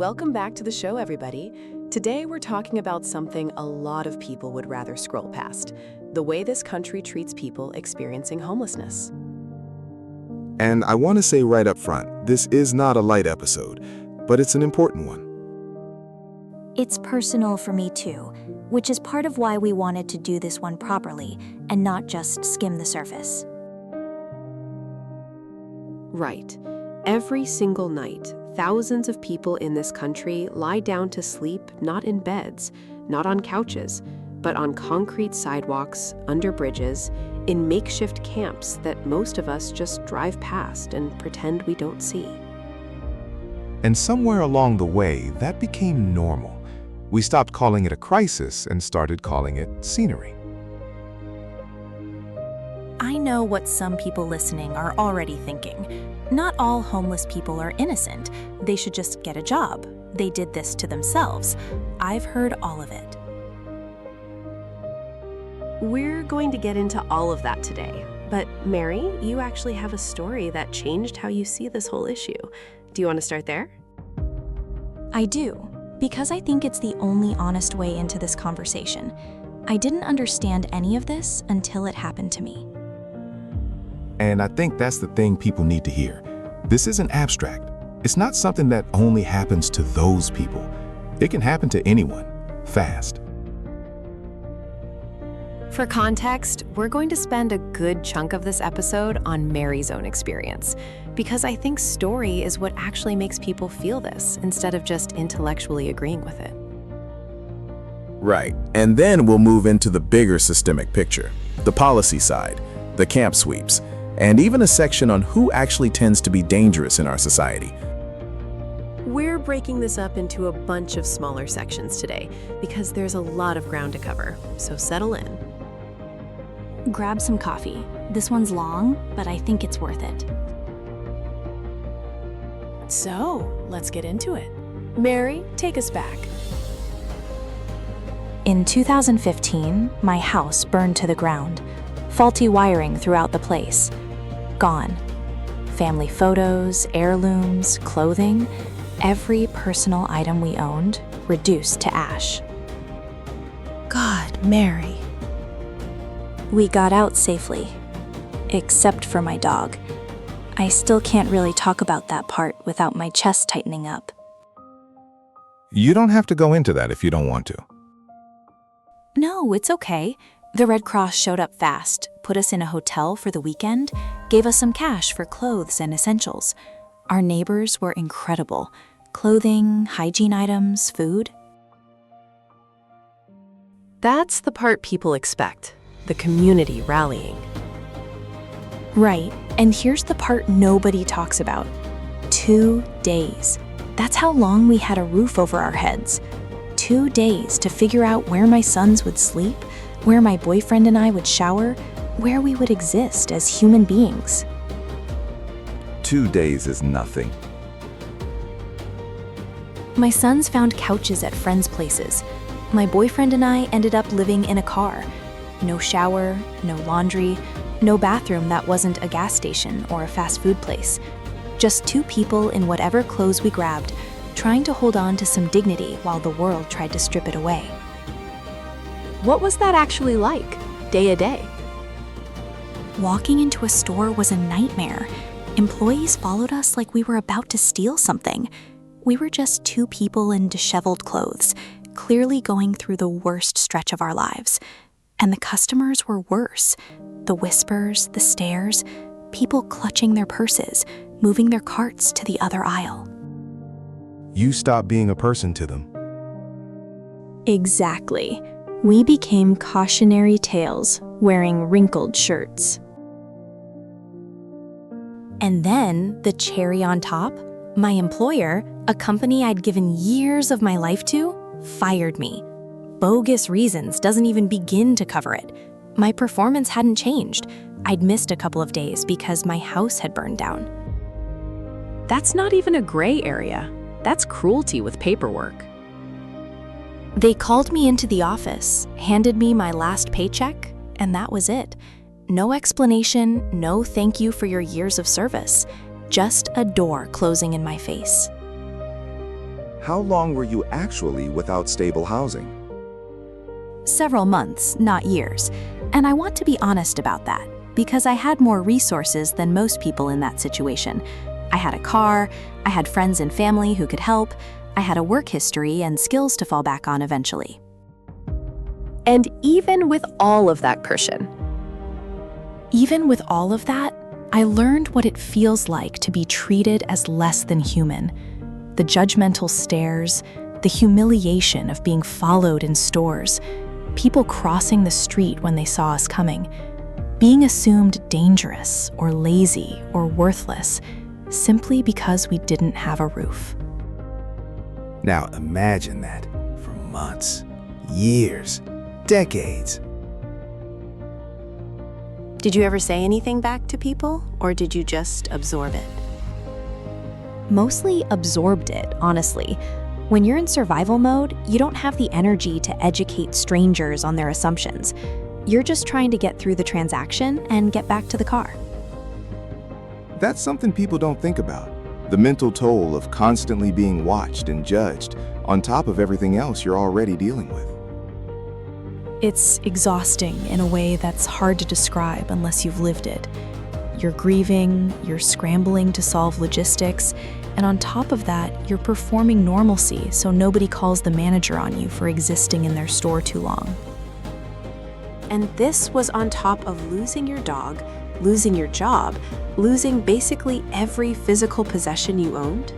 Welcome back to the show, everybody. Today we're talking about something a lot of people would rather scroll past: the way this country treats people experiencing homelessness. And I want to say right up front, this is not a light episode, but it's an important one. It's personal for me too, which is part of why we wanted to do this one properly and not just skim the surface. Right. Every single night, thousands of people in this country lie down to sleep not in beds, not on couches, but on concrete sidewalks, under bridges, in makeshift camps that most of us just drive past and pretend we don't see. And somewhere along the way, that became normal. We stopped calling it a crisis and started calling it scenery. I know what some people listening are already thinking. Not all homeless people are innocent. They should just get a job. They did this to themselves. I've heard all of it. We're going to get into all of that today. But Mary, you actually have a story that changed how you see this whole issue. Do you want to start there? I do, because I think it's the only honest way into this conversation. I didn't understand any of this until it happened to me. And I think that's the thing people need to hear. This isn't abstract. It's not something that only happens to those people. It can happen to anyone, fast. For context, we're going to spend a good chunk of this episode on Mary's own experience, because I think story is what actually makes people feel this, instead of just intellectually agreeing with it. Right, and then we'll move into the bigger systemic picture, the policy side, the camp sweeps, and even a section on who actually tends to be dangerous in our society. We're breaking this up into a bunch of smaller sections today, because there's a lot of ground to cover, so settle in. Grab some coffee. This one's long, but I think it's worth it. So, let's get into it. Mary, take us back. In 2015, my house burned to the ground. Faulty wiring throughout the place. Gone. Family photos, heirlooms, clothing, every personal item we owned reduced to ash. God, Mary. We got out safely, except for my dog. I still can't really talk about that part without my chest tightening up. You don't have to go into that if you don't want to. No, it's okay. The Red Cross showed up fast, put us in a hotel for the weekend, gave us some cash for clothes and essentials. Our neighbors were incredible. Clothing, hygiene items, food. That's the part people expect, the community rallying. Right, and here's the part nobody talks about. 2 days. That's how long we had a roof over our heads. 2 days to figure out where my sons would sleep, where my boyfriend and I would shower, where we would exist as human beings. 2 days is nothing. My sons found couches at friends' places. My boyfriend and I ended up living in a car. No shower, no laundry, no bathroom that wasn't a gas station or a fast food place. Just 2 people in whatever clothes we grabbed, trying to hold on to some dignity while the world tried to strip it away. What was that actually like, day to day? Walking into a store was a nightmare. Employees followed us like we were about to steal something. We were just 2 people in disheveled clothes, clearly going through the worst stretch of our lives. And the customers were worse. The whispers, the stares, people clutching their purses, moving their carts to the other aisle. You stop being a person to them. Exactly. We became cautionary tales, wearing wrinkled shirts. And then, the cherry on top, my employer, a company I'd given years of my life to, fired me. Bogus reasons doesn't even begin to cover it. My performance hadn't changed. I'd missed a couple of days because my house had burned down. That's not even a gray area. That's cruelty with paperwork. They called me into the office, handed me my last paycheck, and that was it. No explanation, no thank you for your years of service. Just a door closing in my face. How long were you actually without stable housing? Several months, not years. And I want to be honest about that, because I had more resources than most people in that situation. I had a car, I had friends and family who could help, I had a work history and skills to fall back on eventually. And even with all of that cushion, Even with all of that, I learned what it feels like to be treated as less than human. The judgmental stares, the humiliation of being followed in stores, people crossing the street when they saw us coming, being assumed dangerous or lazy or worthless simply because we didn't have a roof. Now imagine that for months, years, decades. did you ever say anything back to people, or did you just absorb it? Mostly absorbed it, honestly. When you're in survival mode, you don't have the energy to educate strangers on their assumptions. You're just trying to get through the transaction and get back to the car. That's something people don't think about. The mental toll of constantly being watched and judged, on top of everything else you're already dealing with. It's exhausting in a way that's hard to describe unless you've lived it. You're grieving, you're scrambling to solve logistics, and on top of that, you're performing normalcy so nobody calls the manager on you for existing in their store too long. And this was on top of losing your dog, losing your job, losing basically every physical possession you owned?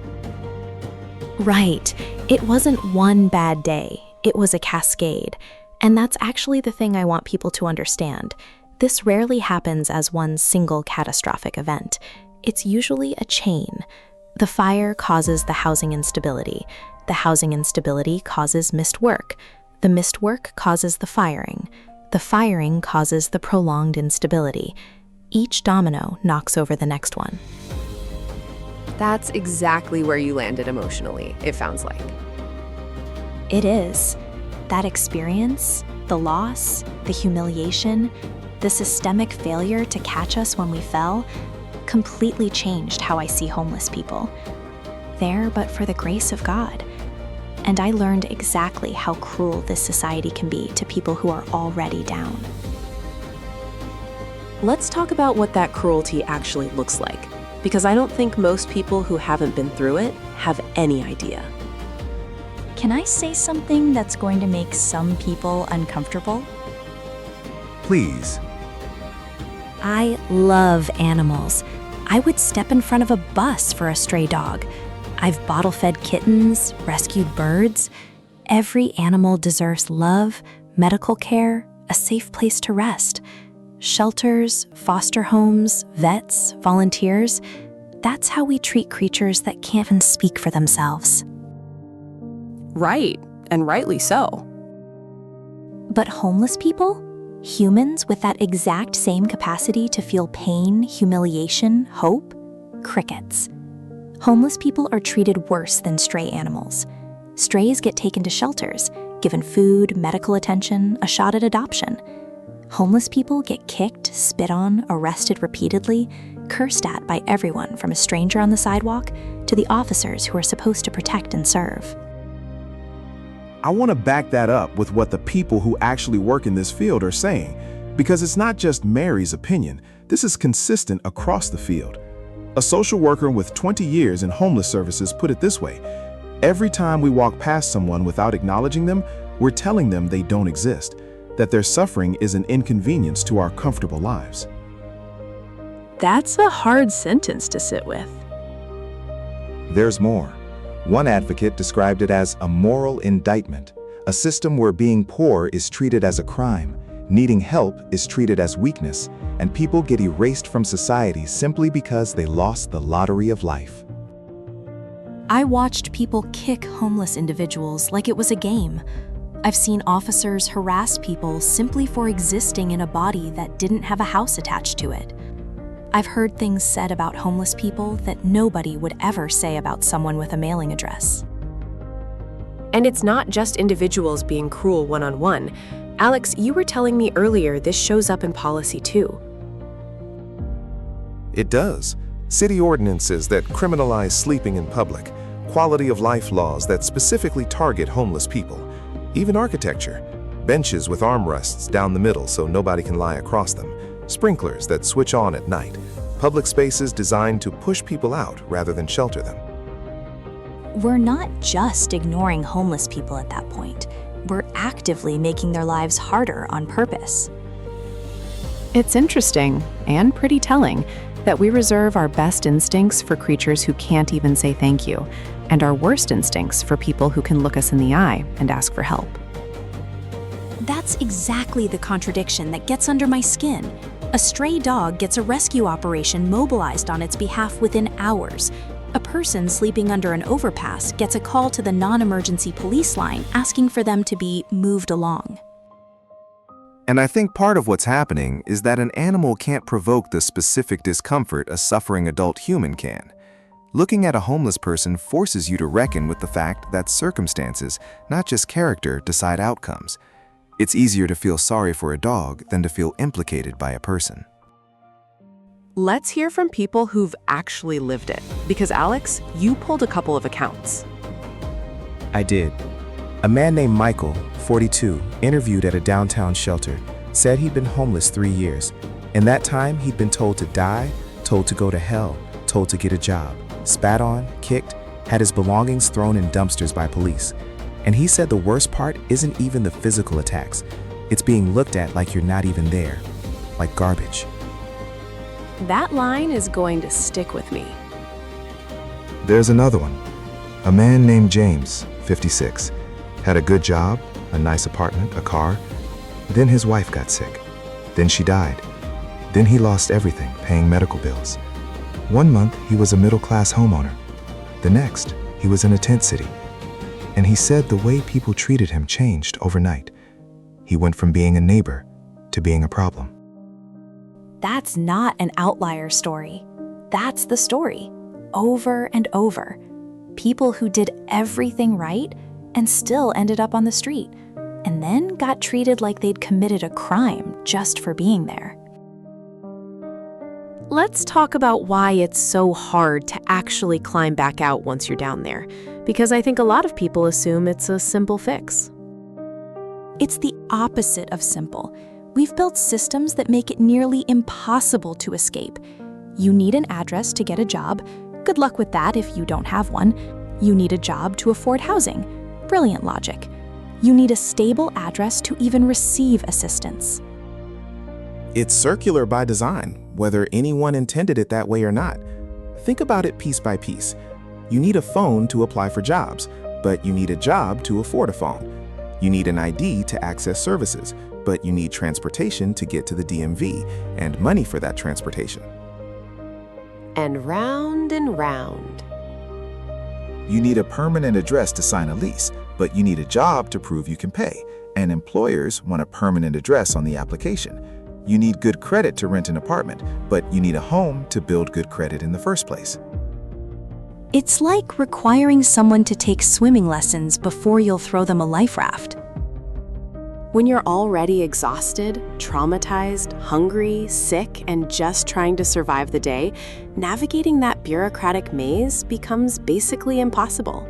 Right. It wasn't one bad day. It was a cascade. And that's actually the thing I want people to understand. This rarely happens as one single catastrophic event. It's usually a chain. The fire causes the housing instability. The housing instability causes missed work. The missed work causes the firing. The firing causes the prolonged instability. Each domino knocks over the next one. That's exactly where you landed emotionally, it sounds like. It is. That experience, the loss, the humiliation, the systemic failure to catch us when we fell, completely changed how I see homeless people. There but for the grace of God. And I learned exactly how cruel this society can be to people who are already down. Let's talk about what that cruelty actually looks like, because I don't think most people who haven't been through it have any idea. Can I say something that's going to make some people uncomfortable? Please. I love animals. I would step in front of a bus for a stray dog. I've bottle-fed kittens, rescued birds. Every animal deserves love, medical care, a safe place to rest. Shelters, foster homes, vets, volunteers. That's how we treat creatures that can't even speak for themselves. Right, and rightly so. But homeless people? Humans with that exact same capacity to feel pain, humiliation, hope? Crickets. Homeless people are treated worse than stray animals. Strays get taken to shelters, given food, medical attention, a shot at adoption. Homeless people get kicked, spit on, arrested repeatedly, cursed at by everyone from a stranger on the sidewalk to the officers who are supposed to protect and serve. I want to back that up with what the people who actually work in this field are saying, because it's not just Mary's opinion. This is consistent across the field. A social worker with 20 years in homeless services put it this way: every time we walk past someone without acknowledging them, we're telling them they don't exist, that their suffering is an inconvenience to our comfortable lives. That's a hard sentence to sit with. There's more. One advocate described it as a moral indictment, a system where being poor is treated as a crime, needing help is treated as weakness, and people get erased from society simply because they lost the lottery of life. I watched people kick homeless individuals like it was a game. I've seen officers harass people simply for existing in a body that didn't have a house attached to it. I've heard things said about homeless people that nobody would ever say about someone with a mailing address. And it's not just individuals being cruel one-on-one. Alex, you were telling me earlier this shows up in policy too. It does. City ordinances that criminalize sleeping in public, quality of life laws that specifically target homeless people, even architecture, benches with armrests down the middle so nobody can lie across them, sprinklers that switch on at night, public spaces designed to push people out rather than shelter them. We're not just ignoring homeless people at that point. We're actively making their lives harder on purpose. It's interesting and pretty telling that we reserve our best instincts for creatures who can't even say thank you, and our worst instincts for people who can look us in the eye and ask for help. That's exactly the contradiction that gets under my skin. A stray dog gets a rescue operation mobilized on its behalf within hours. A person sleeping under an overpass gets a call to the non-emergency police line asking for them to be moved along. And I think part of what's happening is that an animal can't provoke the specific discomfort a suffering adult human can. Looking at a homeless person forces you to reckon with the fact that circumstances, not just character, decide outcomes. It's easier to feel sorry for a dog than to feel implicated by a person. Let's hear from people who've actually lived it, because Alex, you pulled a couple of accounts. I did. A man named Michael, 42, interviewed at a downtown shelter, said he'd been homeless 3 years. In that time, he'd been told to die, told to go to hell, told to get a job, spat on, kicked, had his belongings thrown in dumpsters by police. And he said the worst part isn't even the physical attacks. It's being looked at like you're not even there, like garbage. That line is going to stick with me. There's another one. A man named James, 56, had a good job, a nice apartment, a car. Then his wife got sick. Then she died. Then he lost everything, paying medical bills. 1 month, he was a middle-class homeowner. The next, he was in a tent city. And he said the way people treated him changed overnight. He went from being a neighbor to being a problem. That's not an outlier story. That's the story, over and over. People who did everything right and still ended up on the street, and then got treated like they'd committed a crime just for being there. Let's talk about why it's so hard to actually climb back out once you're down there, because I think a lot of people assume it's a simple fix. It's the opposite of simple. We've built systems that make it nearly impossible to escape. You need an address to get a job. Good luck with that if you don't have one. You need a job to afford housing. Brilliant logic. You need a stable address to even receive assistance. It's circular by design, whether anyone intended it that way or not. Think about it piece by piece. You need a phone to apply for jobs, but you need a job to afford a phone. You need an ID to access services, but you need transportation to get to the DMV and money for that transportation. And round and round. You need a permanent address to sign a lease, but you need a job to prove you can pay, and employers want a permanent address on the application. You need good credit to rent an apartment, but you need a home to build good credit in the first place. It's like requiring someone to take swimming lessons before you'll throw them a life raft. When you're already exhausted, traumatized, hungry, sick, and just trying to survive the day, navigating that bureaucratic maze becomes basically impossible.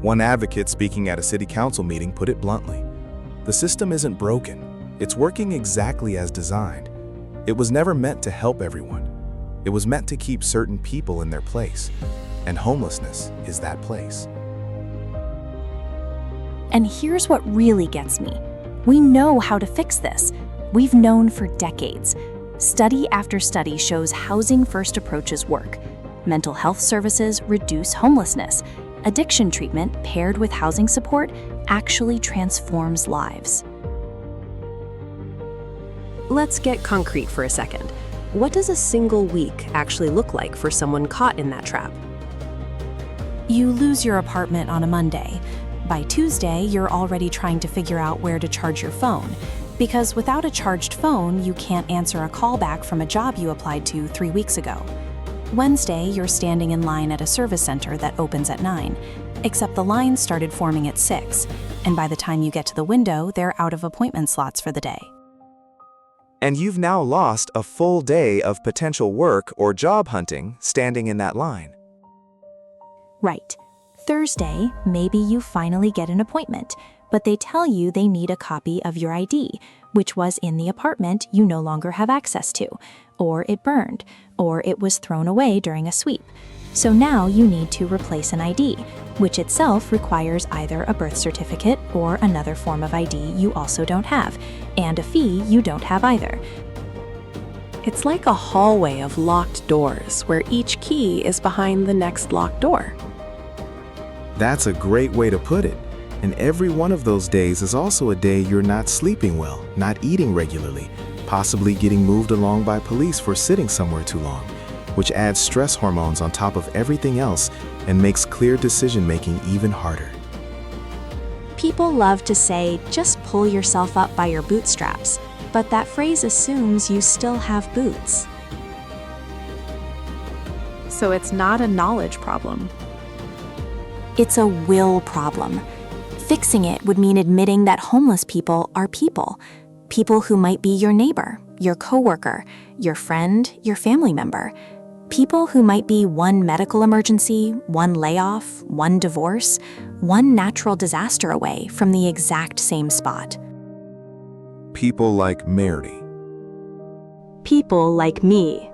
One advocate speaking at a city council meeting put it bluntly. The system isn't broken. It's working exactly as designed. It was never meant to help everyone. It was meant to keep certain people in their place. And homelessness is that place. And here's what really gets me. We know how to fix this. We've known for decades. Study after study shows housing-first approaches work. Mental health services reduce homelessness. Addiction treatment paired with housing support actually transforms lives. Let's get concrete for a second. What does a single week actually look like for someone caught in that trap? You lose your apartment on a Monday. By Tuesday, you're already trying to figure out where to charge your phone. Because without a charged phone, you can't answer a call back from a job you applied to 3 weeks ago. Wednesday, you're standing in line at a service center that opens at 9, except the line started forming at 6, and by the time you get to the window, they're out of appointment slots for the day. And you've now lost a full day of potential work or job hunting standing in that line. Right. Thursday, maybe you finally get an appointment, but they tell you they need a copy of your ID, which was in the apartment you no longer have access to, or it burned, or it was thrown away during a sweep. So now you need to replace an ID, which itself requires either a birth certificate or another form of ID you also don't have, and a fee you don't have either. It's like a hallway of locked doors where each key is behind the next locked door. That's a great way to put it. And every one of those days is also a day you're not sleeping well, not eating regularly, possibly getting moved along by police for sitting somewhere too long, which adds stress hormones on top of everything else and makes clear decision-making even harder. People love to say, just pull yourself up by your bootstraps, but that phrase assumes you still have boots. So it's not a knowledge problem. It's a will problem. Fixing it would mean admitting that homeless people are people. People who might be your neighbor, your coworker, your friend, your family member. People who might be one medical emergency, one layoff, one divorce, one natural disaster away from the exact same spot. People like Mary. People like me.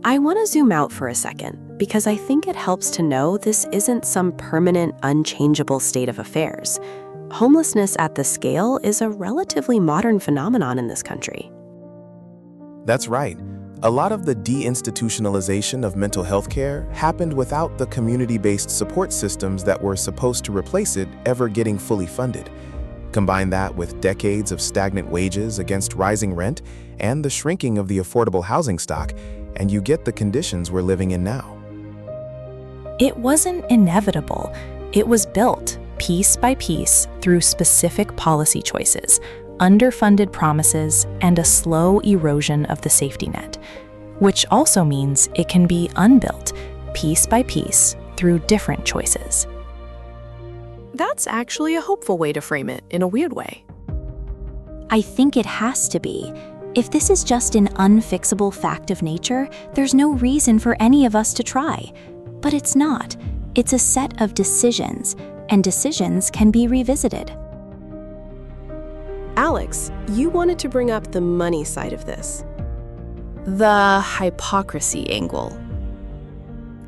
I want to zoom out for a second because I think it helps to know this isn't some permanent, unchangeable state of affairs. Homelessness at this scale is a relatively modern phenomenon in this country. That's right. A lot of the deinstitutionalization of mental health care happened without the community-based support systems that were supposed to replace it ever getting fully funded. Combine that with decades of stagnant wages against rising rent and the shrinking of the affordable housing stock, and you get the conditions we're living in now. It wasn't inevitable. It was built, piece by piece, through specific policy choices, underfunded promises, and a slow erosion of the safety net, which also means it can be unbuilt, piece by piece, through different choices. That's actually a hopeful way to frame it, in a weird way. I think it has to be. If this is just an unfixable fact of nature, there's no reason for any of us to try. But it's not. It's a set of decisions, and decisions can be revisited. Alex, you wanted to bring up the money side of this. The hypocrisy angle.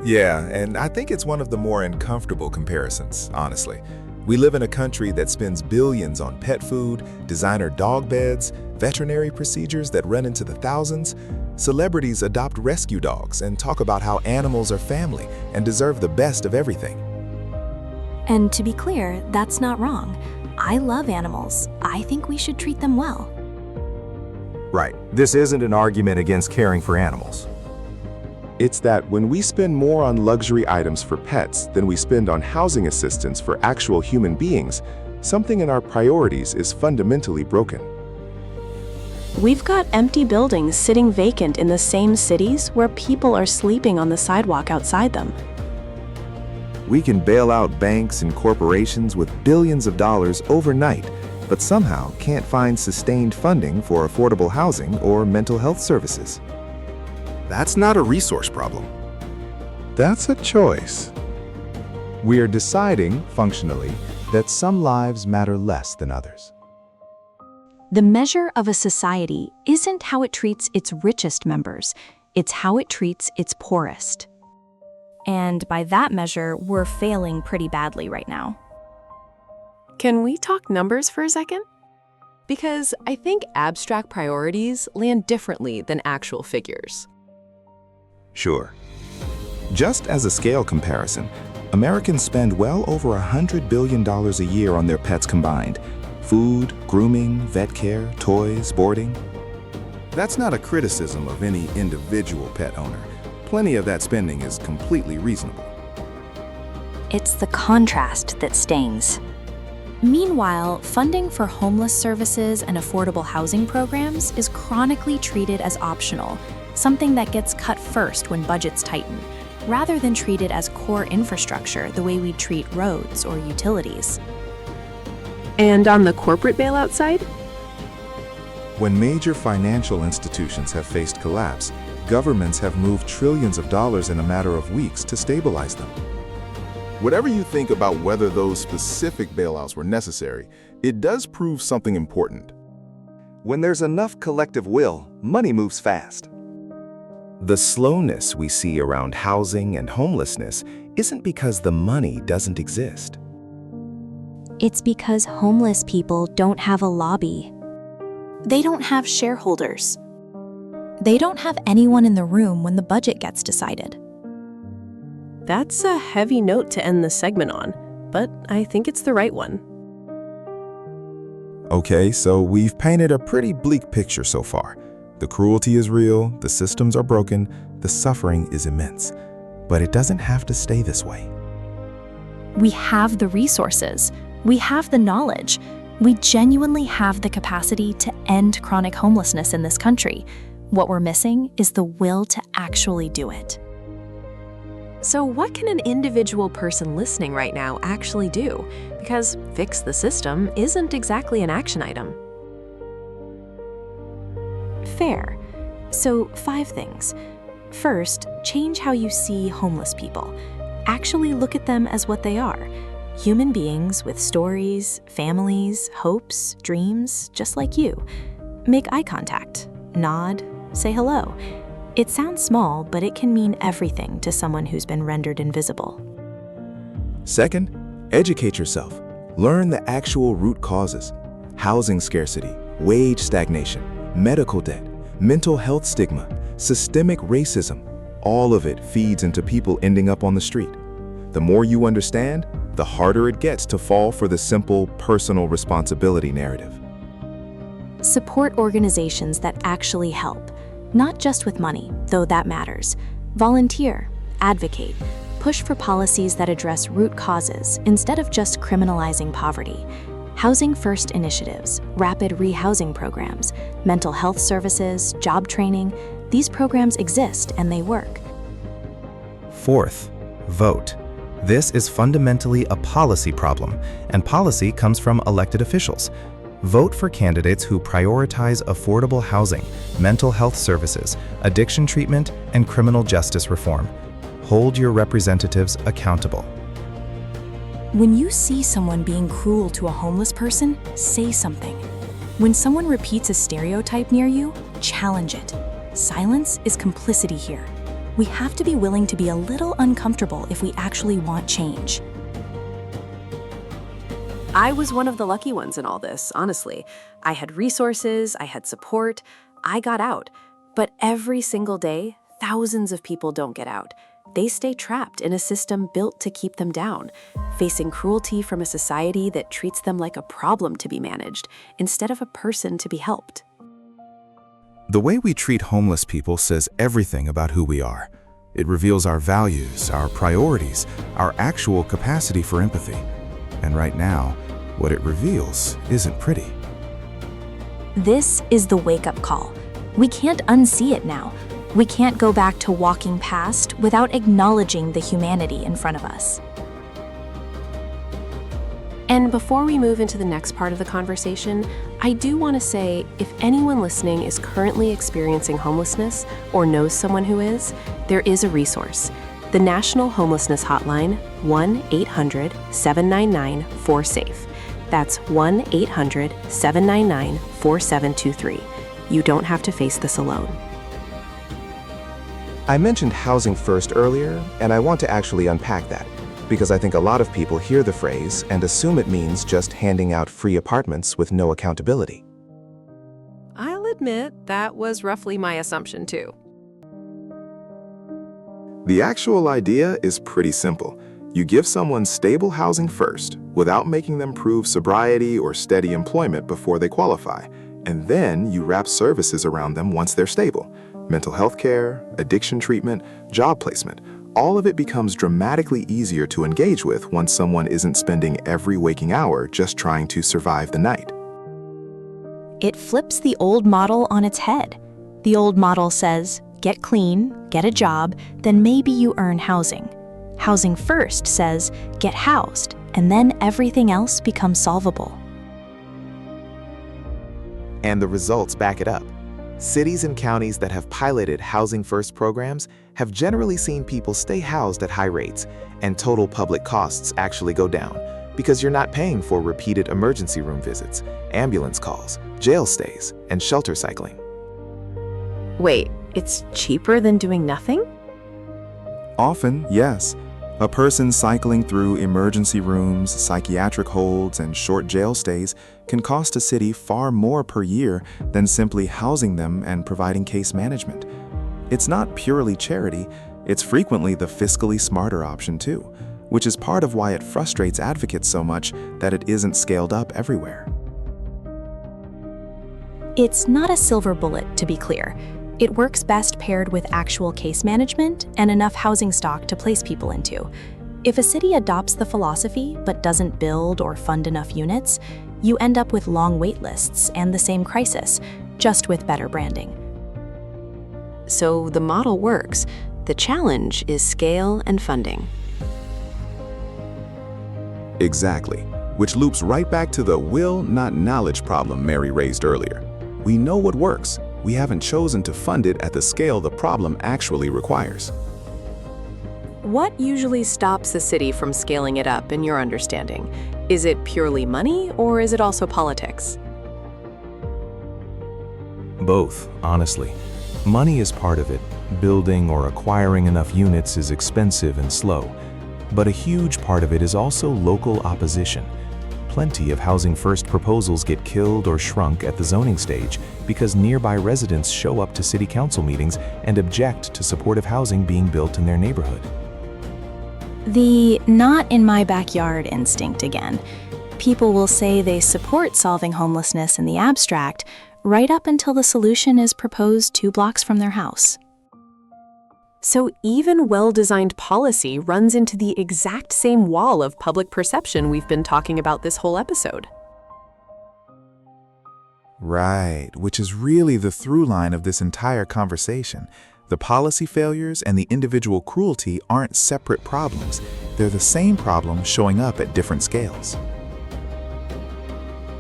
Yeah, and I think it's one of the more uncomfortable comparisons, honestly. We live in a country that spends billions on pet food, designer dog beds, veterinary procedures that run into the thousands. Celebrities adopt rescue dogs and talk about how animals are family and deserve the best of everything. And to be clear, that's not wrong. I love animals. I think we should treat them well. Right. This isn't an argument against caring for animals. It's that when we spend more on luxury items for pets than we spend on housing assistance for actual human beings, something in our priorities is fundamentally broken. We've got empty buildings sitting vacant in the same cities where people are sleeping on the sidewalk outside them. We can bail out banks and corporations with billions of dollars overnight, but somehow can't find sustained funding for affordable housing or mental health services. That's not a resource problem. That's a choice. We are deciding, functionally, that some lives matter less than others. The measure of a society isn't how it treats its richest members, it's how it treats its poorest. And by that measure, we're failing pretty badly right now. Can we talk numbers for a second? Because I think abstract priorities land differently than actual figures. Sure. Just as a scale comparison, Americans spend well over $100 billion a year on their pets combined. Food, grooming, vet care, toys, boarding. That's not a criticism of any individual pet owner. Plenty of that spending is completely reasonable. It's the contrast that stings. Meanwhile, funding for homeless services and affordable housing programs is chronically treated as optional, something that gets cut first when budgets tighten, rather than treated as core infrastructure the way we treat roads or utilities. And on the corporate bailout side? When major financial institutions have faced collapse, Governments have moved trillions of dollars in a matter of weeks to stabilize them. Whatever you think about whether those specific bailouts were necessary, it does prove something important. When there's enough collective will, money moves fast. The slowness we see around housing and homelessness isn't because the money doesn't exist. It's because homeless people don't have a lobby. They don't have shareholders. They don't have anyone in the room when the budget gets decided. That's a heavy note to end this segment on, but I think it's the right one. Okay, so we've painted a pretty bleak picture so far. The cruelty is real, the systems are broken, the suffering is immense. But it doesn't have to stay this way. We have the resources. We have the knowledge. We genuinely have the capacity to end chronic homelessness in this country. What we're missing is the will to actually do it. So what can an individual person listening right now actually do? Because fix the system isn't exactly an action item. Fair. So 5 things. First, change how you see homeless people. Actually look at them as what they are. Human beings with stories, families, hopes, dreams, just like you. Make eye contact, nod, say hello. It sounds small, but it can mean everything to someone who's been rendered invisible. Second, educate yourself. Learn the actual root causes. Housing scarcity, wage stagnation, medical debt, mental health stigma, systemic racism. All of it feeds into people ending up on the street. The more you understand, the harder it gets to fall for the simple personal responsibility narrative. Support organizations that actually help. Not just with money, though that matters. Volunteer, advocate, push for policies that address root causes instead of just criminalizing poverty. Housing First initiatives, rapid rehousing programs, mental health services, job training, these programs exist and they work. Fourth, vote. This is fundamentally a policy problem, and policy comes from elected officials. Vote for candidates who prioritize affordable housing, mental health services, addiction treatment, and criminal justice reform. Hold your representatives accountable. When you see someone being cruel to a homeless person, say something. When someone repeats a stereotype near you, challenge it. Silence is complicity here. We have to be willing to be a little uncomfortable if we actually want change. I was one of the lucky ones in all this, honestly. I had resources, I had support, I got out. But every single day, thousands of people don't get out. They stay trapped in a system built to keep them down, facing cruelty from a society that treats them like a problem to be managed instead of a person to be helped. The way we treat homeless people says everything about who we are. It reveals our values, our priorities, our actual capacity for empathy. And right now, what it reveals isn't pretty. This is the wake-up call. We can't unsee it now. We can't go back to walking past without acknowledging the humanity in front of us. And before we move into the next part of the conversation, I do want to say if anyone listening is currently experiencing homelessness or knows someone who is, there is a resource. The National Homelessness Hotline, 1-800-799-4SAFE. That's 1-800-799-4723. You don't have to face this alone. I mentioned Housing First earlier, and I want to actually unpack that, because I think a lot of people hear the phrase and assume it means just handing out free apartments with no accountability. I'll admit that was roughly my assumption too. The actual idea is pretty simple. You give someone stable housing first, without making them prove sobriety or steady employment before they qualify, and then you wrap services around them once they're stable. Mental health care, addiction treatment, job placement, all of it becomes dramatically easier to engage with once someone isn't spending every waking hour just trying to survive the night. It flips the old model on its head. The old model says, get clean, get a job, then maybe you earn housing. Housing First says, get housed, and then everything else becomes solvable. And the results back it up. Cities and counties that have piloted Housing First programs have generally seen people stay housed at high rates, and total public costs actually go down because you're not paying for repeated emergency room visits, ambulance calls, jail stays, and shelter cycling. Wait, it's cheaper than doing nothing? Often, yes. A person cycling through emergency rooms, psychiatric holds, and short jail stays can cost a city far more per year than simply housing them and providing case management. It's not purely charity, it's frequently the fiscally smarter option too, which is part of why it frustrates advocates so much that it isn't scaled up everywhere. It's not a silver bullet, to be clear. It works best paired with actual case management and enough housing stock to place people into. If a city adopts the philosophy but doesn't build or fund enough units, you end up with long wait lists and the same crisis, just with better branding. So the model works. The challenge is scale and funding. Exactly, which loops right back to the will, not knowledge problem Mary raised earlier. We know what works. We haven't chosen to fund it at the scale the problem actually requires. What usually stops a city from scaling it up, in your understanding? Is it purely money, or is it also politics? Both, honestly. Money is part of it. Building or acquiring enough units is expensive and slow. But a huge part of it is also local opposition. Plenty of Housing First proposals get killed or shrunk at the zoning stage because nearby residents show up to city council meetings and object to supportive housing being built in their neighborhood. The not in my backyard instinct again. People will say they support solving homelessness in the abstract right up until the solution is proposed 2 blocks from their house. So even well-designed policy runs into the exact same wall of public perception we've been talking about this whole episode. Right, which is really the through line of this entire conversation. The policy failures and the individual cruelty aren't separate problems. They're the same problem showing up at different scales.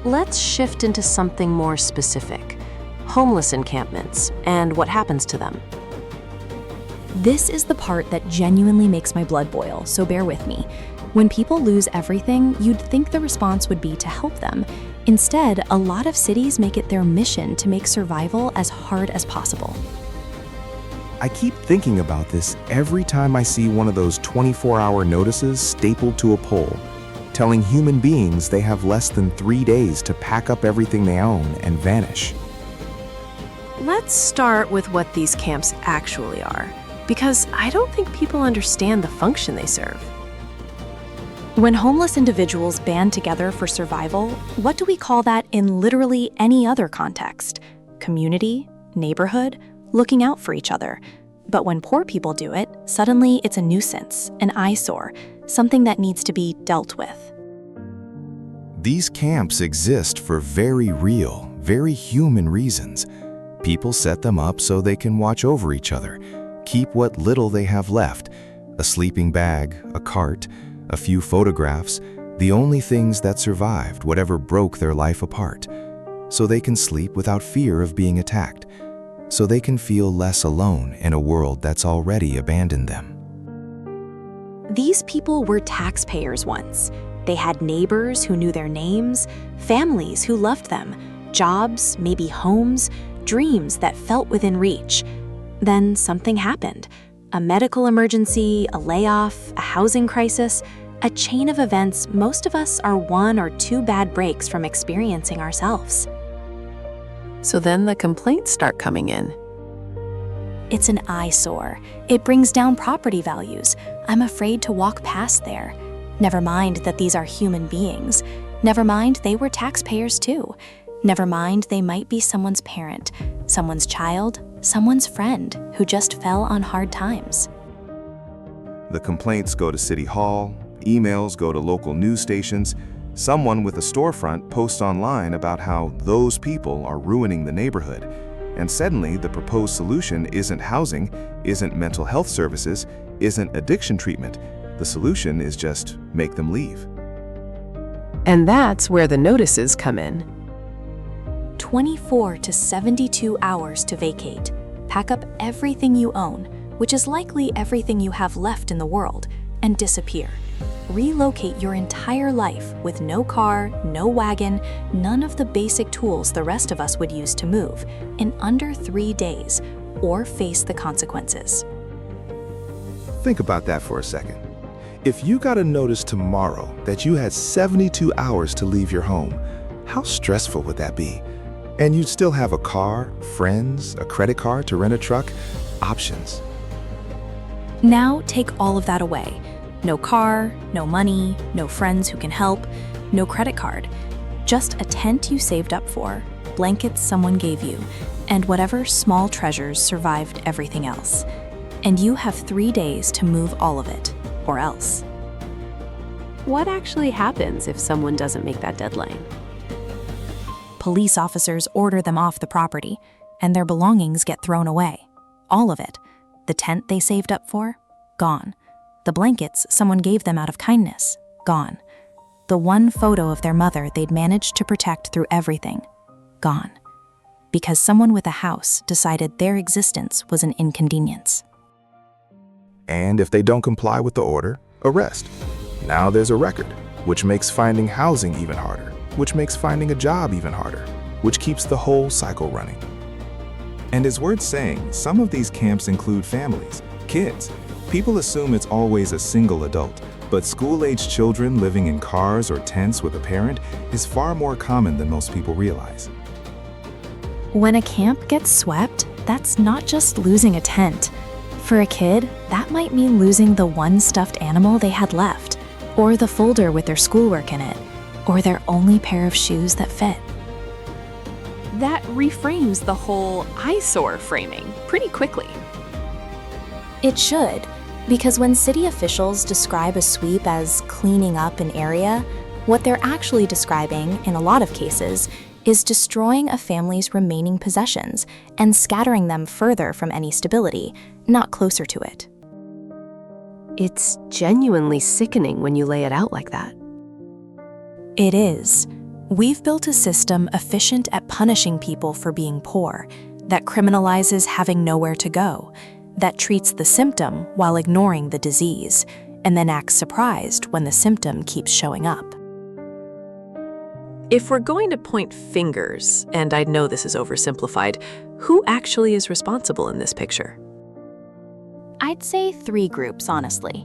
Let's shift into something more specific. Homeless encampments and what happens to them. This is the part that genuinely makes my blood boil, so bear with me. When people lose everything, you'd think the response would be to help them. Instead, a lot of cities make it their mission to make survival as hard as possible. I keep thinking about this every time I see one of those 24-hour notices stapled to a pole, telling human beings they have less than 3 days to pack up everything they own and vanish. Let's start with what these camps actually are, because I don't think people understand the function they serve. When homeless individuals band together for survival, what do we call that in literally any other context? Community, neighborhood, looking out for each other. But when poor people do it, suddenly it's a nuisance, an eyesore, something that needs to be dealt with. These camps exist for very real, very human reasons. People set them up so they can watch over each other, keep what little they have left, a sleeping bag, a cart, a few photographs, the only things that survived whatever broke their life apart, so they can sleep without fear of being attacked, so they can feel less alone in a world that's already abandoned them. These people were taxpayers once. They had neighbors who knew their names, families who loved them, jobs, maybe homes, dreams that felt within reach. Then something happened. A medical emergency, a layoff, a housing crisis, a chain of events most of us are 1 or 2 bad breaks from experiencing ourselves. So then the complaints start coming in. It's an eyesore. It brings down property values. I'm afraid to walk past there. Never mind that these are human beings. Never mind they were taxpayers too. Never mind they might be someone's parent, someone's child, someone's friend who just fell on hard times. The complaints go to City Hall, emails go to local news stations, someone with a storefront posts online about how those people are ruining the neighborhood, and suddenly the proposed solution isn't housing, isn't mental health services, isn't addiction treatment. The solution is just make them leave. And that's where the notices come in. 24 to 72 hours to vacate. Pack up everything you own, which is likely everything you have left in the world, and disappear. Relocate your entire life with no car, no wagon, none of the basic tools the rest of us would use to move, in under 3 days, or face the consequences. Think about that for a second. If you got a notice tomorrow that you had 72 hours to leave your home, how stressful would that be? And you'd still have a car, friends, a credit card to rent a truck, options. Now take all of that away. No car, no money, no friends who can help, no credit card. Just a tent you saved up for, blankets someone gave you, and whatever small treasures survived everything else. And you have 3 days to move all of it, or else. What actually happens if someone doesn't make that deadline? Police officers order them off the property, and their belongings get thrown away. All of it. The tent they saved up for, gone. The blankets someone gave them out of kindness, gone. The one photo of their mother they'd managed to protect through everything, gone. Because someone with a house decided their existence was an inconvenience. And if they don't comply with the order, arrest. Now there's a record, which makes finding housing even harder, which makes finding a job even harder, which keeps the whole cycle running. And it's worth saying, some of these camps include families, kids. People assume it's always a single adult, but school-aged children living in cars or tents with a parent is far more common than most people realize. When a camp gets swept, that's not just losing a tent. For a kid, that might mean losing the one stuffed animal they had left, or the folder with their schoolwork in it, or their only pair of shoes that fit. That reframes the whole eyesore framing pretty quickly. It should, because when city officials describe a sweep as cleaning up an area, what they're actually describing, in a lot of cases, is destroying a family's remaining possessions and scattering them further from any stability, not closer to it. It's genuinely sickening when you lay it out like that. It is. We've built a system efficient at punishing people for being poor, that criminalizes having nowhere to go, that treats the symptom while ignoring the disease, and then acts surprised when the symptom keeps showing up. If we're going to point fingers, and I know this is oversimplified, who actually is responsible in this picture? I'd say 3 groups, honestly.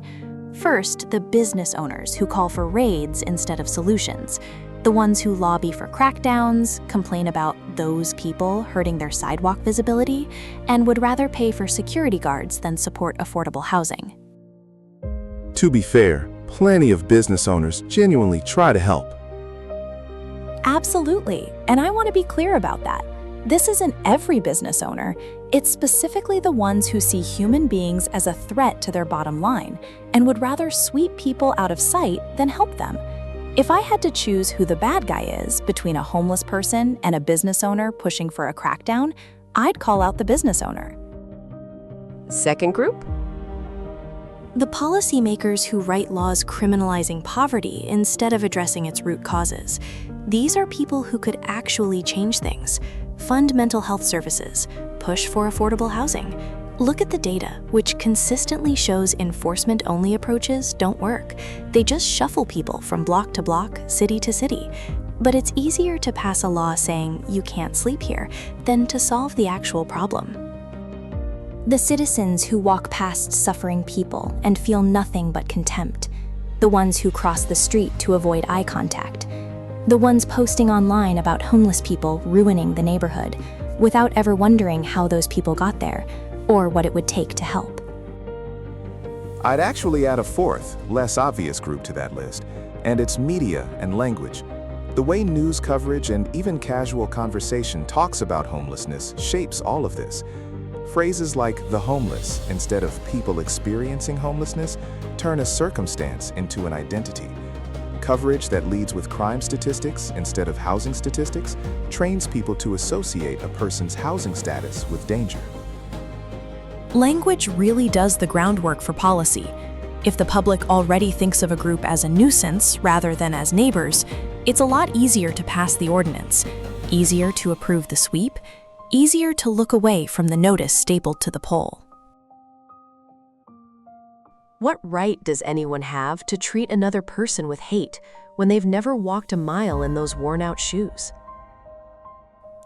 First, the business owners who call for raids instead of solutions. The ones who lobby for crackdowns, complain about those people hurting their sidewalk visibility, and would rather pay for security guards than support affordable housing. To be fair, plenty of business owners genuinely try to help. Absolutely, and I want to be clear about that. This isn't every business owner. It's specifically the ones who see human beings as a threat to their bottom line and would rather sweep people out of sight than help them. If I had to choose who the bad guy is between a homeless person and a business owner pushing for a crackdown, I'd call out the business owner. Second group? The policymakers who write laws criminalizing poverty instead of addressing its root causes. These are people who could actually change things, fund mental health services, push for affordable housing. Look at the data, which consistently shows enforcement-only approaches don't work. They just shuffle people from block to block, city to city. But it's easier to pass a law saying you can't sleep here than to solve the actual problem. The citizens who walk past suffering people and feel nothing but contempt. The ones who cross the street to avoid eye contact. The ones posting online about homeless people ruining the neighborhood without ever wondering how those people got there or what it would take to help. I'd actually add a fourth, less obvious group to that list, and it's media and language. The way news coverage and even casual conversation talks about homelessness shapes all of this. Phrases like the homeless instead of people experiencing homelessness turn a circumstance into an identity. Coverage that leads with crime statistics instead of housing statistics trains people to associate a person's housing status with danger. Language really does the groundwork for policy. If the public already thinks of a group as a nuisance rather than as neighbors, it's a lot easier to pass the ordinance. easier to approve the sweep, easier to look away from the notice stapled to the pole. What right does anyone have to treat another person with hate when they've never walked a mile in those worn-out shoes?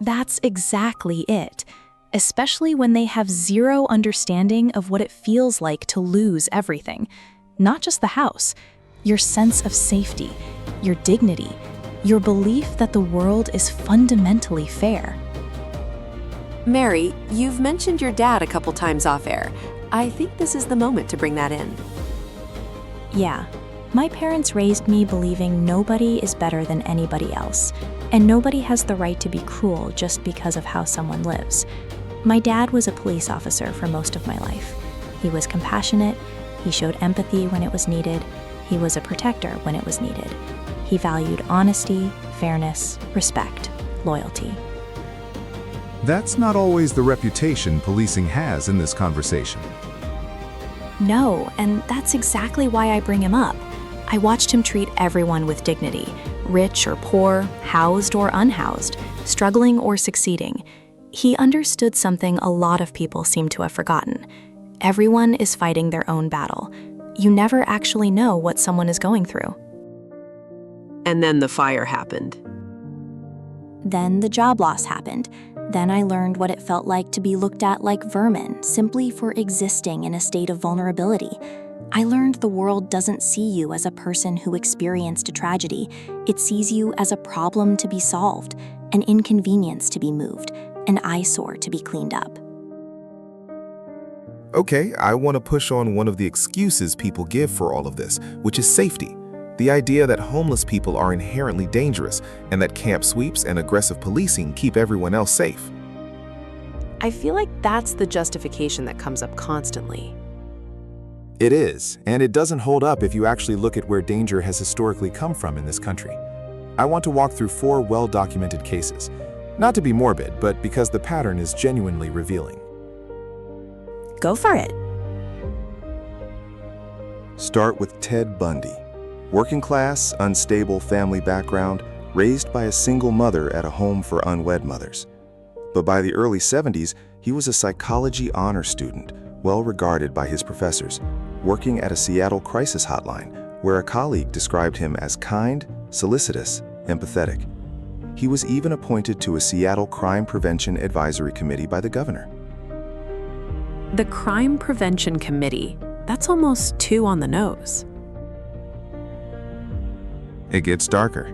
That's exactly it, especially when they have zero understanding of what it feels like to lose everything. Not just the house, your sense of safety, your dignity, your belief that the world is fundamentally fair. Mary, you've mentioned your dad a couple times off air. I think this is the moment to bring that in. Yeah, my parents raised me believing nobody is better than anybody else, and nobody has the right to be cruel just because of how someone lives. My dad was a police officer for most of my life. He was compassionate, he showed empathy when it was needed, he was a protector when it was needed. He valued honesty, fairness, respect, loyalty. That's not always the reputation policing has in this conversation. No, and that's exactly why I bring him up. I watched him treat everyone with dignity, rich or poor, housed or unhoused, struggling or succeeding. He understood something a lot of people seem to have forgotten. Everyone is fighting their own battle. You never actually know what someone is going through. And then the fire happened. Then the job loss happened. Then I learned what it felt like to be looked at like vermin simply for existing in a state of vulnerability. I learned the world doesn't see you as a person who experienced a tragedy. It sees you as a problem to be solved, an inconvenience to be moved, an eyesore to be cleaned up. Okay, I want to push on one of the excuses people give for all of this, which is safety. The idea that homeless people are inherently dangerous and that camp sweeps and aggressive policing keep everyone else safe. I feel like that's the justification that comes up constantly. It is, and it doesn't hold up if you actually look at where danger has historically come from in this country. I want to walk through 4 well-documented cases. Not to be morbid, but because the pattern is genuinely revealing. Go for it. Start with Ted Bundy. Working class, unstable family background, raised by a single mother at a home for unwed mothers. But by the early 70s, he was a psychology honor student, well regarded by his professors, working at a Seattle crisis hotline, where a colleague described him as kind, solicitous, empathetic. He was even appointed to a Seattle Crime Prevention Advisory Committee by the governor. The Crime Prevention Committee, that's almost too on the nose. It gets darker.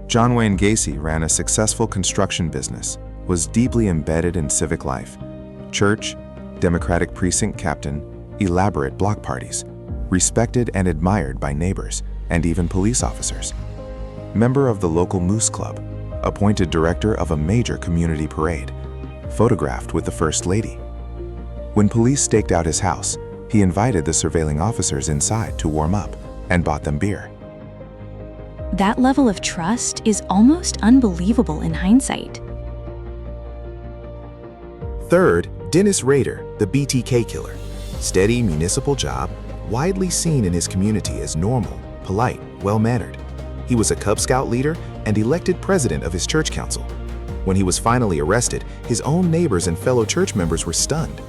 John Wayne Gacy ran a successful construction business, was deeply embedded in civic life. Church, Democratic precinct captain, elaborate block parties, respected and admired by neighbors and even police officers. Member of the local Moose Club, appointed director of a major community parade, photographed with the First Lady. When police staked out his house, he invited the surveilling officers inside to warm up and bought them beer. That level of trust is almost unbelievable in hindsight. Third, Dennis Rader, the BTK killer. Steady municipal job, widely seen in his community as normal, polite, well-mannered. He was a Cub Scout leader and elected president of his church council. When he was finally arrested, his own neighbors and fellow church members were stunned.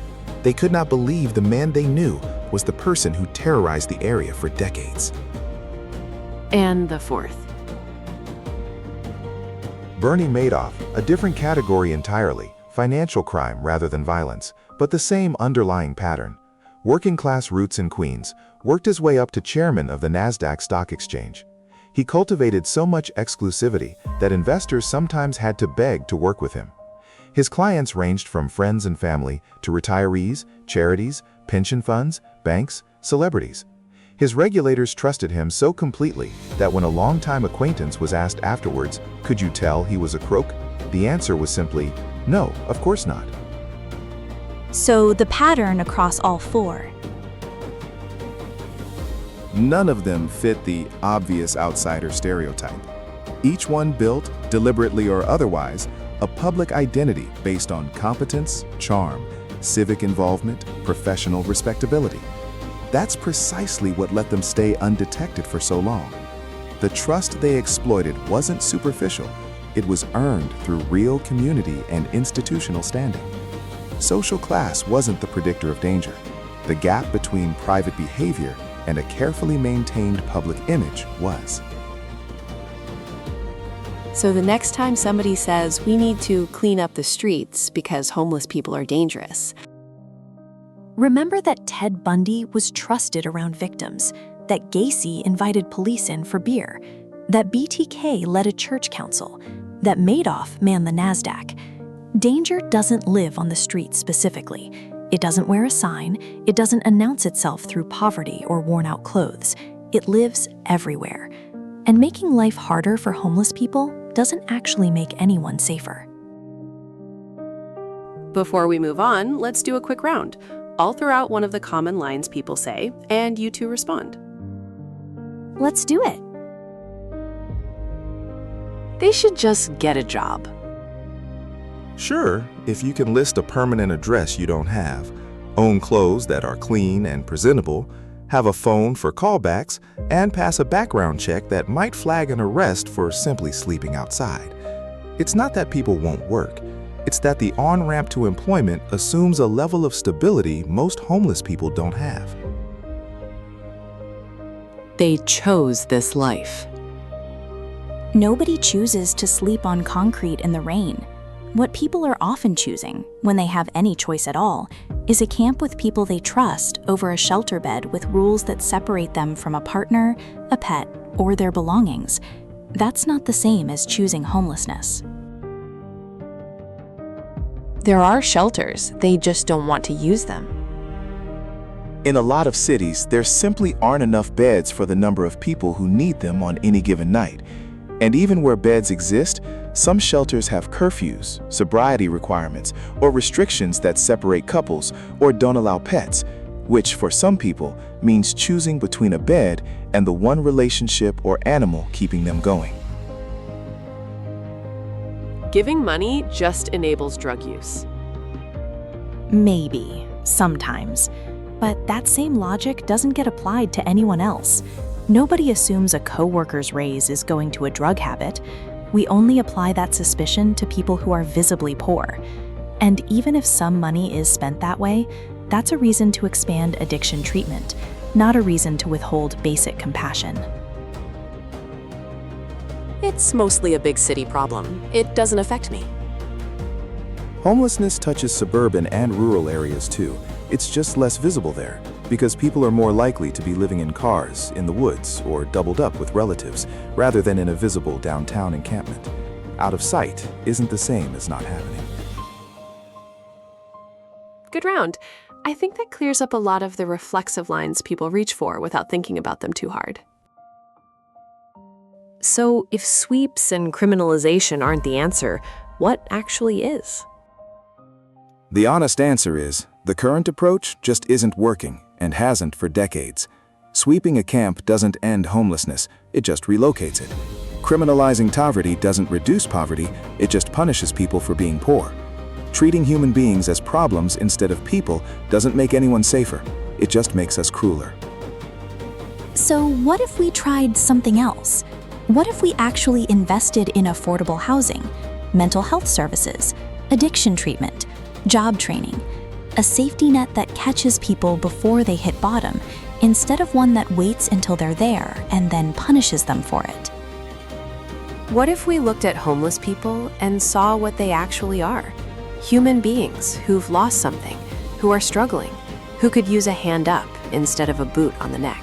They could not believe the man they knew was the person who terrorized the area for decades. And the fourth. Bernie Madoff, a different category entirely, financial crime rather than violence, but the same underlying pattern. Working class roots in Queens, worked his way up to chairman of the NASDAQ stock exchange. He cultivated so much exclusivity that investors sometimes had to beg to work with him. His clients ranged from friends and family to retirees, charities, pension funds, banks, celebrities. His regulators trusted him so completely that when a longtime acquaintance was asked afterwards, "Could you tell he was a crook?" the answer was simply, "No, of course not." So the pattern across all 4. None of them fit the obvious outsider stereotype. Each one built, deliberately or otherwise, a public identity based on competence, charm, civic involvement, professional respectability. That's precisely what let them stay undetected for so long. The trust they exploited wasn't superficial. It was earned through real community and institutional standing. Social class wasn't the predictor of danger. The gap between private behavior and a carefully maintained public image was. So the next time somebody says we need to clean up the streets because homeless people are dangerous, remember that Ted Bundy was trusted around victims, that Gacy invited police in for beer, that BTK led a church council, that Madoff manned the NASDAQ. Danger doesn't live on the street specifically. It doesn't wear a sign. It doesn't announce itself through poverty or worn-out clothes. It lives everywhere. And making life harder for homeless people doesn't actually make anyone safer. before we move on, let's do a quick round. I'll throw out one of the common lines people say, and you two respond. Let's do it. They should just get a job. Sure, if you can list a permanent address you don't have, own clothes that are clean and presentable, have a phone for callbacks, and pass a background check that might flag an arrest for simply sleeping outside. It's not that people won't work. It's that the on-ramp to employment assumes a level of stability most homeless people don't have. They chose this life. Nobody chooses to sleep on concrete in the rain. What people are often choosing, when they have any choice at all, is a camp with people they trust over a shelter bed with rules that separate them from a partner, a pet, or their belongings. That's not the same as choosing homelessness. There are shelters, they just don't want to use them. In a lot of cities, there simply aren't enough beds for the number of people who need them on any given night. And even where beds exist, some shelters have curfews, sobriety requirements, or restrictions that separate couples or don't allow pets, which for some people means choosing between a bed and the one relationship or animal keeping them going. Giving money just enables drug use. Maybe, sometimes. But that same logic doesn't get applied to anyone else. Nobody assumes a coworker's raise is going to a drug habit. We only apply that suspicion to people who are visibly poor. And even if some money is spent that way, that's a reason to expand addiction treatment, not a reason to withhold basic compassion. It's mostly a big city problem. It doesn't affect me. Homelessness touches suburban and rural areas too. It's just less visible there, because people are more likely to be living in cars, in the woods, or doubled up with relatives, rather than in a visible downtown encampment. Out of sight isn't the same as not happening. Good round. I think that clears up a lot of the reflexive lines people reach for without thinking about them too hard. So, if sweeps and criminalization aren't the answer, what actually is? The honest answer is, the current approach just isn't working and hasn't for decades. Sweeping a camp doesn't end homelessness, it just relocates it. Criminalizing poverty doesn't reduce poverty, it just punishes people for being poor. Treating human beings as problems instead of people doesn't make anyone safer, it just makes us crueler. So what if we tried something else? What if we actually invested in affordable housing, mental health services, addiction treatment, job training, a safety net that catches people before they hit bottom, instead of one that waits until they're there and then punishes them for it? What if we looked at homeless people and saw what they actually are? Human beings who've lost something, who are struggling, who could use a hand up instead of a boot on the neck.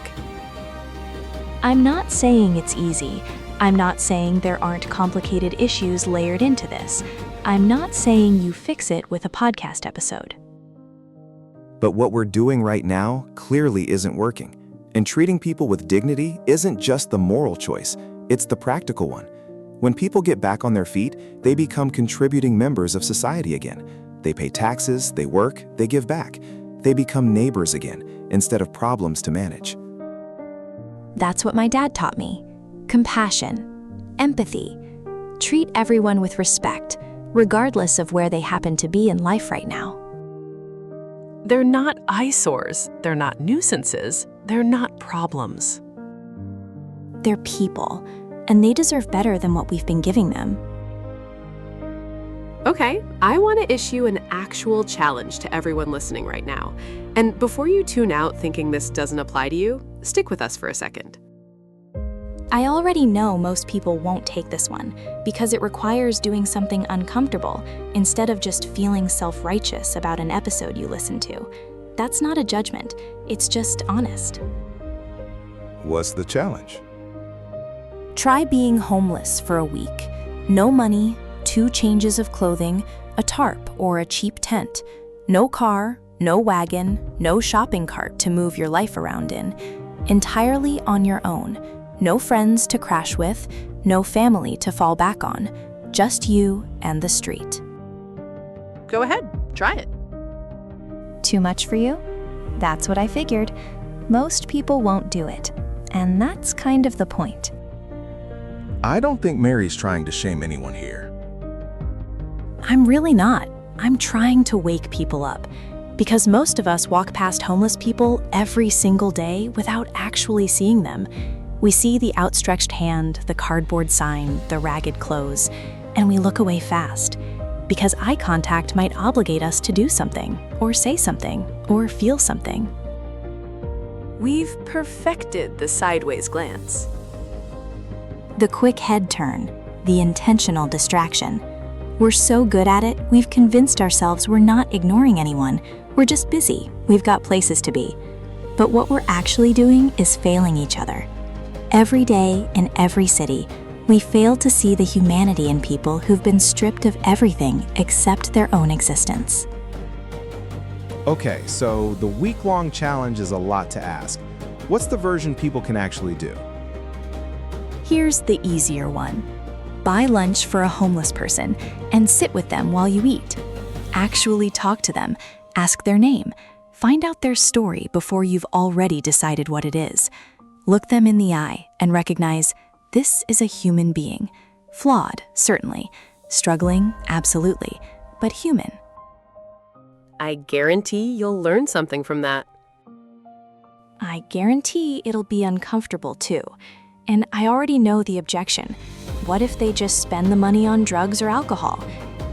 I'm not saying it's easy. I'm not saying there aren't complicated issues layered into this. I'm not saying you fix it with a podcast episode. But what we're doing right now clearly isn't working. And treating people with dignity isn't just the moral choice, it's the practical one. When people get back on their feet, they become contributing members of society again. They pay taxes, they work, they give back. They become neighbors again, instead of problems to manage. That's what my dad taught me. Compassion, empathy. Treat everyone with respect, regardless of where they happen to be in life right now. They're not eyesores, they're not nuisances, they're not problems. They're people, and they deserve better than what we've been giving them. Okay, I want to issue an actual challenge to everyone listening right now. And before you tune out thinking this doesn't apply to you, stick with us for a second. I already know most people won't take this one because it requires doing something uncomfortable instead of just feeling self-righteous about an episode you listen to. That's not a judgment, it's just honest. What's the challenge? Try being homeless for a week. No money, 2 changes of clothing, a tarp or a cheap tent. No car, no wagon, no shopping cart to move your life around in. Entirely on your own. No friends to crash with, no family to fall back on. Just you and the street. Go ahead, try it. Too much for you? That's what I figured. Most people won't do it. And that's kind of the point. I don't think Mary's trying to shame anyone here. I'm really not. I'm trying to wake people up. Because most of us walk past homeless people every single day without actually seeing them. We see the outstretched hand, the cardboard sign, the ragged clothes, and we look away fast. Because eye contact might obligate us to do something, or say something, or feel something. We've perfected the sideways glance. The quick head turn, the intentional distraction. We're so good at it, we've convinced ourselves we're not ignoring anyone. We're just busy, we've got places to be. But what we're actually doing is failing each other. Every day, in every city, we fail to see the humanity in people who've been stripped of everything except their own existence. Okay, so the week-long challenge is a lot to ask. What's the version people can actually do? Here's the easier one. Buy lunch for a homeless person and sit with them while you eat. Actually talk to them, ask their name, find out their story before you've already decided what it is. Look them in the eye and recognize this is a human being. Flawed, certainly. Struggling, absolutely. But human. I guarantee you'll learn something from that. I guarantee it'll be uncomfortable too. And I already know the objection. What if they just spend the money on drugs or alcohol?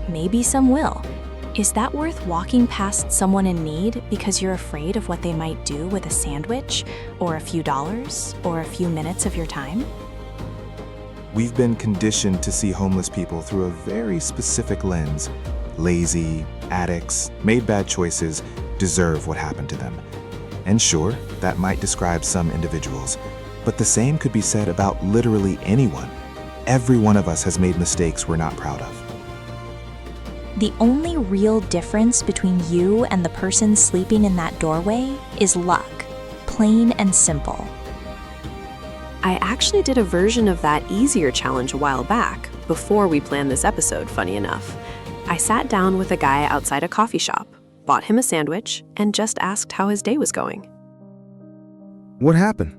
Maybe some will. Is that worth walking past someone in need because you're afraid of what they might do with a sandwich, or a few dollars, or a few minutes of your time? We've been conditioned to see homeless people through a very specific lens. Lazy, addicts, made bad choices, deserve what happened to them. And sure, that might describe some individuals, but the same could be said about literally anyone. Every one of us has made mistakes we're not proud of. The only real difference between you and the person sleeping in that doorway is luck. Plain and simple. I actually did a version of that easier challenge a while back, before we planned this episode, funny enough. I sat down with a guy outside a coffee shop, bought him a sandwich, and just asked how his day was going. What happened?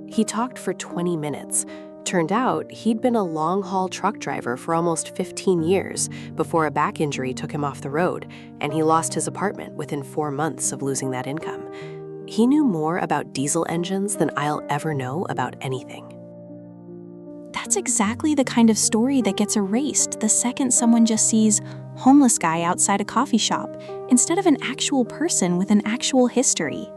He talked for 20 minutes. Turned out he'd been a long-haul truck driver for almost 15 years before a back injury took him off the road, and he lost his apartment within 4 months of losing that income. He knew more about diesel engines than I'll ever know about anything. That's exactly the kind of story that gets erased the second someone just sees homeless guy outside a coffee shop instead of an actual person with an actual history.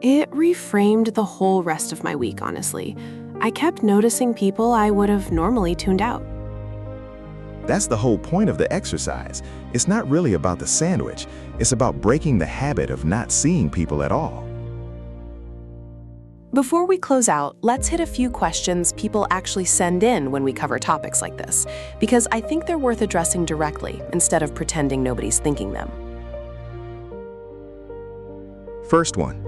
It reframed the whole rest of my week, honestly. I kept noticing people I would have normally tuned out. That's the whole point of the exercise. It's not really about the sandwich. It's about breaking the habit of not seeing people at all. Before we close out, let's hit a few questions people actually send in when we cover topics like this, because I think they're worth addressing directly instead of pretending nobody's thinking them. First one.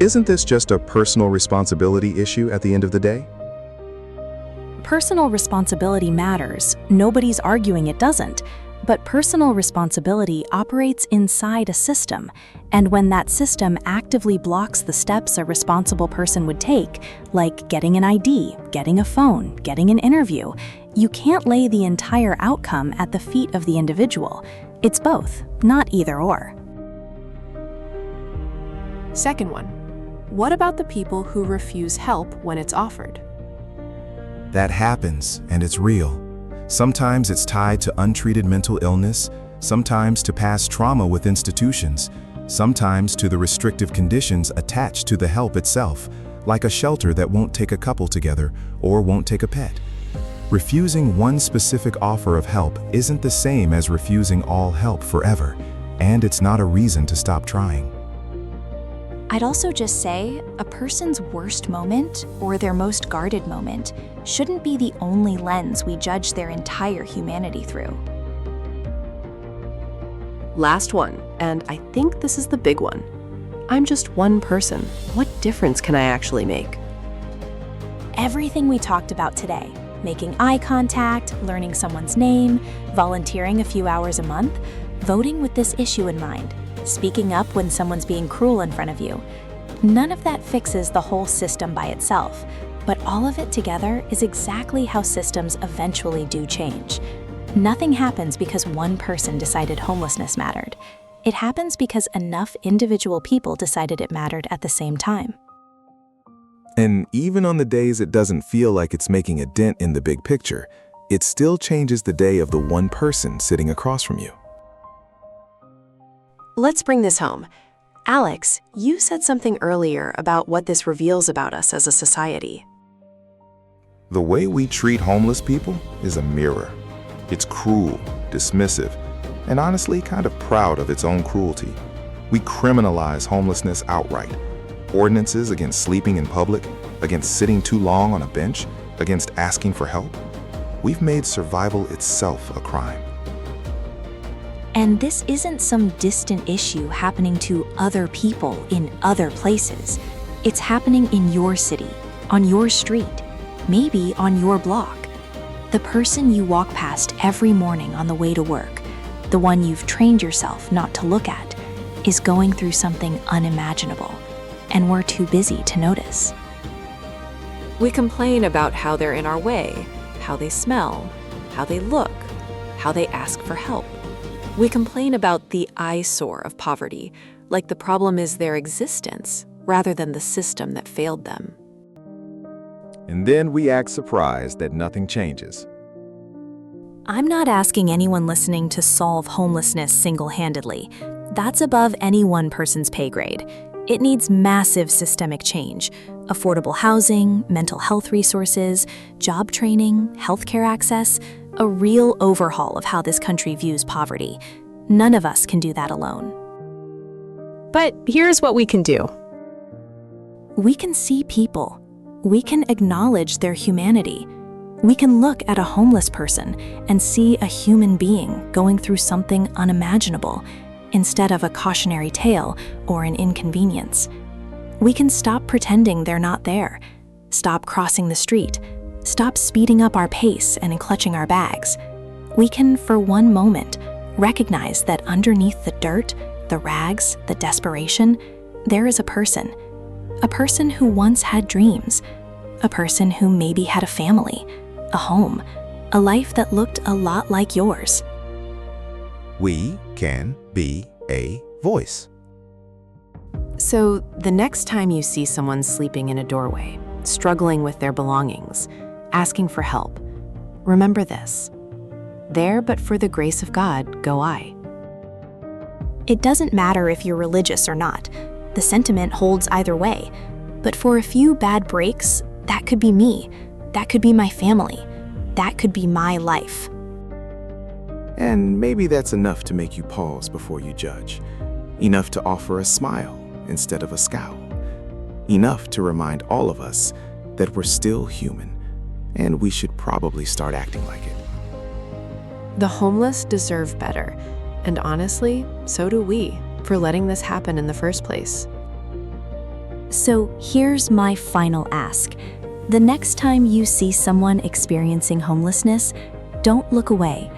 Isn't this just a personal responsibility issue at the end of the day? Personal responsibility matters. Nobody's arguing it doesn't. But personal responsibility operates inside a system, and when that system actively blocks the steps a responsible person would take, like getting an ID, getting a phone, getting an interview, you can't lay the entire outcome at the feet of the individual. It's both, not either or. Second one, what about the people who refuse help when it's offered? That happens, and it's real. Sometimes it's tied to untreated mental illness, sometimes to past trauma with institutions, sometimes to the restrictive conditions attached to the help itself, like a shelter that won't take a couple together or won't take a pet. Refusing one specific offer of help isn't the same as refusing all help forever, and it's not a reason to stop trying. I'd also just say a person's worst moment or their most guarded moment shouldn't be the only lens we judge their entire humanity through. Last one, and I think this is the big one. I'm just one person. What difference can I actually make? Everything we talked about today, making eye contact, learning someone's name, volunteering a few hours a month, voting with this issue in mind, speaking up when someone's being cruel in front of you. None of that fixes the whole system by itself, but all of it together is exactly how systems eventually do change. Nothing happens because one person decided homelessness mattered. It happens because enough individual people decided it mattered at the same time. And even on the days it doesn't feel like it's making a dent in the big picture, it still changes the day of the one person sitting across from you. Let's bring this home. Alex, you said something earlier about what this reveals about us as a society. The way we treat homeless people is a mirror. It's cruel, dismissive, and honestly kind of proud of its own cruelty. We criminalize homelessness outright. Ordinances against sleeping in public, against sitting too long on a bench, against asking for help. We've made survival itself a crime. And this isn't some distant issue happening to other people in other places. It's happening in your city, on your street, maybe on your block. The person you walk past every morning on the way to work, the one you've trained yourself not to look at, is going through something unimaginable, and we're too busy to notice. We complain about how they're in our way, how they smell, how they look, how they ask for help. We complain about the eyesore of poverty, like the problem is their existence, rather than the system that failed them. And then we act surprised that nothing changes. I'm not asking anyone listening to solve homelessness single-handedly. That's above any one person's pay grade. It needs massive systemic change: affordable housing, mental health resources, job training, healthcare access, a real overhaul of how this country views poverty. None of us can do that alone. But here's what we can do. We can see people. We can acknowledge their humanity. We can look at a homeless person and see a human being going through something unimaginable, instead of a cautionary tale or an inconvenience. We can stop pretending they're not there, stop crossing the street, stop speeding up our pace and clutching our bags. We can, for one moment, recognize that underneath the dirt, the rags, the desperation, there is a person who once had dreams, a person who maybe had a family, a home, a life that looked a lot like yours. We can be a voice. So the next time you see someone sleeping in a doorway, struggling with their belongings, asking for help, remember this: there but for the grace of God go I. It doesn't matter if you're religious or not. The sentiment holds either way. But for a few bad breaks, that could be me. That could be my family. That could be my life. And maybe that's enough to make you pause before you judge. Enough to offer a smile instead of a scowl. Enough to remind all of us that we're still human, and we should probably start acting like it. The homeless deserve better, and honestly, so do we, for letting this happen in the first place. So here's my final ask. The next time you see someone experiencing homelessness, don't look away.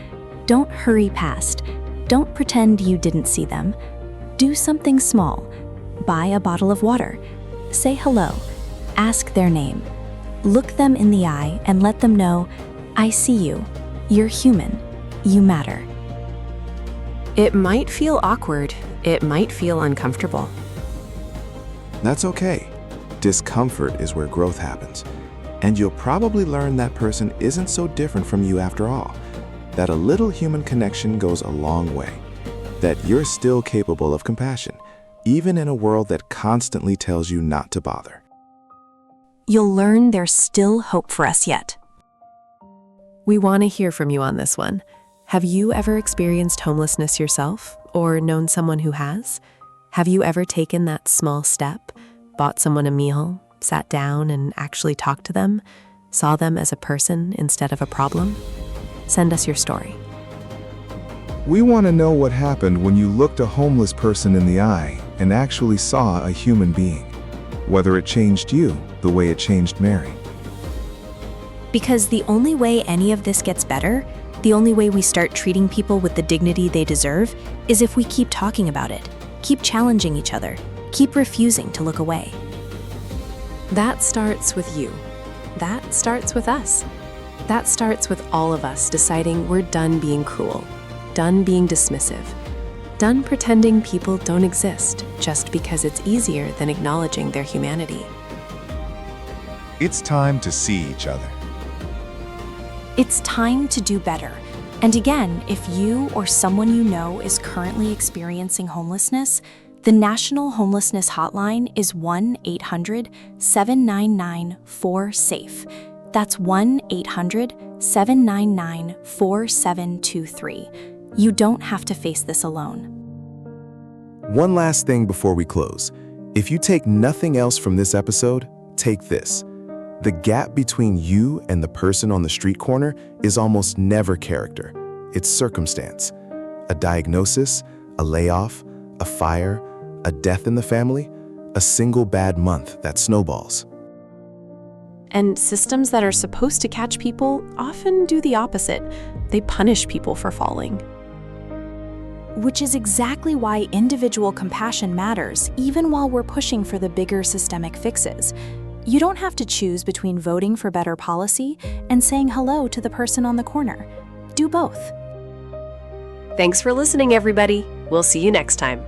Don't hurry past. Don't pretend you didn't see them. Do something small. Buy a bottle of water. Say hello. Ask their name. Look them in the eye and let them know, I see you. You're human. You matter. It might feel awkward. It might feel uncomfortable. That's okay. Discomfort is where growth happens. And you'll probably learn that person isn't so different from you after all. that a little human connection goes a long way, that you're still capable of compassion, even in a world that constantly tells you not to bother. You'll learn there's still hope for us yet. We want to hear from you on this one. Have you ever experienced homelessness yourself, or known someone who has? Have you ever taken that small step, bought someone a meal, sat down and actually talked to them, saw them as a person instead of a problem? Send us your story. We want to know what happened when you looked a homeless person in the eye and actually saw a human being. Whether it changed you the way it changed Mary. Because the only way any of this gets better, the only way we start treating people with the dignity they deserve, is if we keep talking about it, keep challenging each other, keep refusing to look away. That starts with you. That starts with us. That starts with all of us deciding we're done being cruel, done being dismissive, done pretending people don't exist just because it's easier than acknowledging their humanity. It's time to see each other. It's time to do better. And again, if you or someone you know is currently experiencing homelessness, the National Homelessness Hotline is 1-800-799-4SAFE. That's 1-800-799-4723. You don't have to face this alone. One last thing before we close. If you take nothing else from this episode, take this. The gap between you and the person on the street corner is almost never character. It's circumstance. A diagnosis, a layoff, a fire, a death in the family, a single bad month that snowballs. And systems that are supposed to catch people often do the opposite. They punish people for falling. Which is exactly why individual compassion matters, even while we're pushing for the bigger systemic fixes. You don't have to choose between voting for better policy and saying hello to the person on the corner. Do both. Thanks for listening, everybody. We'll see you next time.